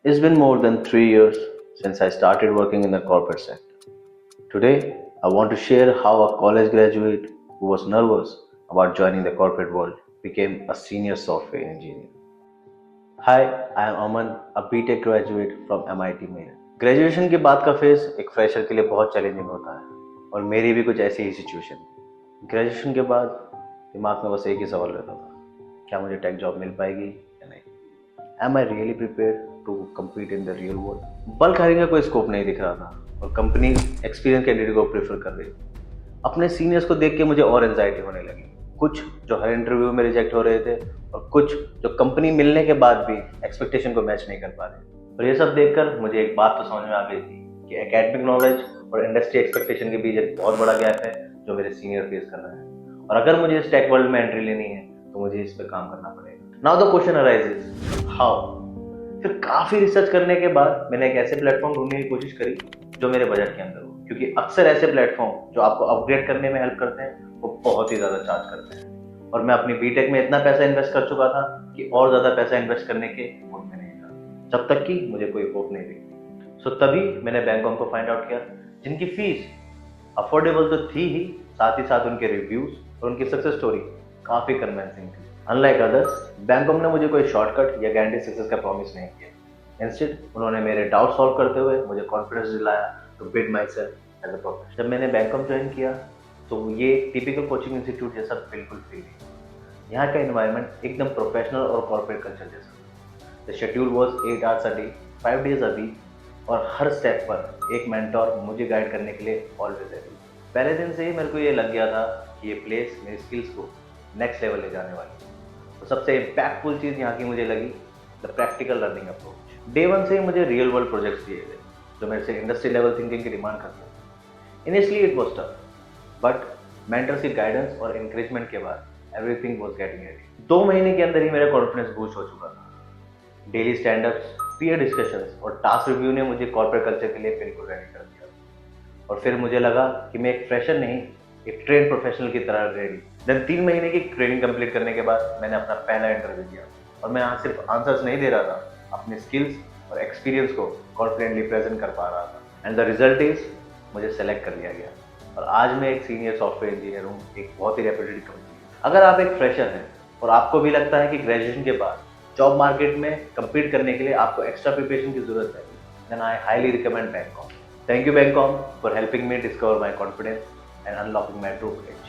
It's been more than 3 years since I started working in the corporate sector. Today, I want to share how a college graduate who was nervous about joining the corporate world became a senior software engineer. Hi, I am Aman, a BTech graduate from MIT Meerut. Graduation के बाद का phase एक fresher के लिए बहुत challenging होता है और मेरी भी कुछ ऐसी ही सिचुएशन थी। ग्रेजुएशन के बाद दिमाग में बस एक ही सवाल रहता था, क्या मुझे टेक जॉब मिल पाएगी या नहीं? Am I really prepared to compete in the real world? Bulk hiring का कोई स्कोप नहीं दिख रहा था और कंपनी एक्सपीरियंस कैंडिडेट को प्रेफर कर रही थी। अपने सीनियर्स को देख के मुझे और एंजाइटी होने लगी। कुछ जो हर इंटरव्यू में रिजेक्ट हो रहे थे और कुछ जो कंपनी मिलने के बाद भी एक्सपेक्टेशन को मैच नहीं कर पा रहे। और ये सब देखकर मुझे एक बात तो समझ में आ गई थी कि एकेडमिक नॉलेज और इंडस्ट्री एक्सपेक्टेशन के बीच एक बहुत बड़ा गैप है जो मेरे सीनियर फेस कर रहे हैं। और अगर मुझे इस टेक वर्ल्ड में एंट्री लेनी है तो मुझे इस पर काम करना पड़ेगा। Now the question arises, how? फिर काफी रिसर्च करने के बाद मैंने एक ऐसे प्लेटफॉर्म ढूंढने की कोशिश करी जो मेरे बजट के अंदर हो, क्योंकि अक्सर ऐसे प्लेटफॉर्म जो आपको अपग्रेड करने में हेल्प करते हैं वो बहुत ही ज्यादा चार्ज करते हैं और मैं अपनी बीटेक में इतना पैसा इन्वेस्ट कर चुका था कि और ज्यादा पैसा इन्वेस्ट करने के मूड में नहीं था, जब तक कि मुझे कोई होप नहीं दिखती। सो तभी मैंने बैंकॉम को फाइंड आउट किया, जिनकी फीस अफोर्डेबल तो थी ही, साथ ही साथ उनके रिव्यूज और उनकी सक्सेस स्टोरी काफी कन्विंसिंग थी। अनलाइक अदर्स, बैंकॉम ने मुझे कोई शॉर्टकट या गारंटी सक्सेस का प्रॉमिस नहीं किया। इंस्टेड उन्होंने मेरे डाउट सॉल्व करते हुए मुझे कॉन्फिडेंस दिलाया to build myself as a professional. जब मैंने बैंकॉम ज्वाइन किया तो ये टिपिकल कोचिंग इंस्टीट्यूट जैसा बिल्कुल फील नहीं। यहाँ का इन्वायरमेंट एकदम प्रोफेशनल और कॉर्पोरेट कल्चर जैसा। The schedule was 8 hours a day, 5 days a week और हर स्टेप पर एक मेंटोर मुझे गाइड करने के लिए ऑलवेज रेडी। पहले दिन से ही मेरे को ये लग गया था कि ये प्लेस मेरी स्किल्स को नेक्स्ट लेवल ले जाने वाली है। तो सबसे इम्पैक्टफुल चीज़ यहाँ की मुझे लगी the practical learning approach. Day one से ही मुझे रियल वर्ल्ड प्रोजेक्ट्स दिए गए जो मेरे से इंडस्ट्री लेवल थिंकिंग की डिमांड करते हैं। Initially it was tough, but mentors की गाइडेंस और इंकरेजमेंट के बाद एवरीथिंग वॉज गेटिंग रेडी। 2 महीने के अंदर ही मेरा कॉन्फिडेंस बूस्ट हो चुका था। डेली स्टैंडअप्स, पीयर डिस्कशंस और टास्क रिव्यू ने मुझे कॉर्पोरेट कल्चर के लिए बिल्कुल रेडी कर दिया। और फिर मुझे लगा कि मैं एक फ्रेशर नहीं, एक ट्रेन प्रोफेशनल की तरह रेडी। देन 3 महीने की ट्रेनिंग कंप्लीट करने के बाद मैंने अपना पहला इंटरव्यू दिया और मैं यहाँ सिर्फ आंसर्स नहीं दे रहा था, अपने स्किल्स और एक्सपीरियंस को कॉन्फिडेंटली प्रेजेंट कर पा रहा था। एंड द रिजल्ट इज मुझे सेलेक्ट कर लिया गया और आज मैं एक सीनियर सॉफ्टवेयर इंजीनियर हूँ, एक बहुत ही रेप्यूटेड कंपनी। अगर आप एक फ्रेशर हैं और आपको भी लगता है कि ग्रेजुएशन के बाद जॉब मार्केट में compete करने के लिए आपको एक्स्ट्रा प्रिपरेशन की जरूरत है, then I highly recommend Bancom. Thank you Bancom for helping me discover my confidence and unlocking my true potential.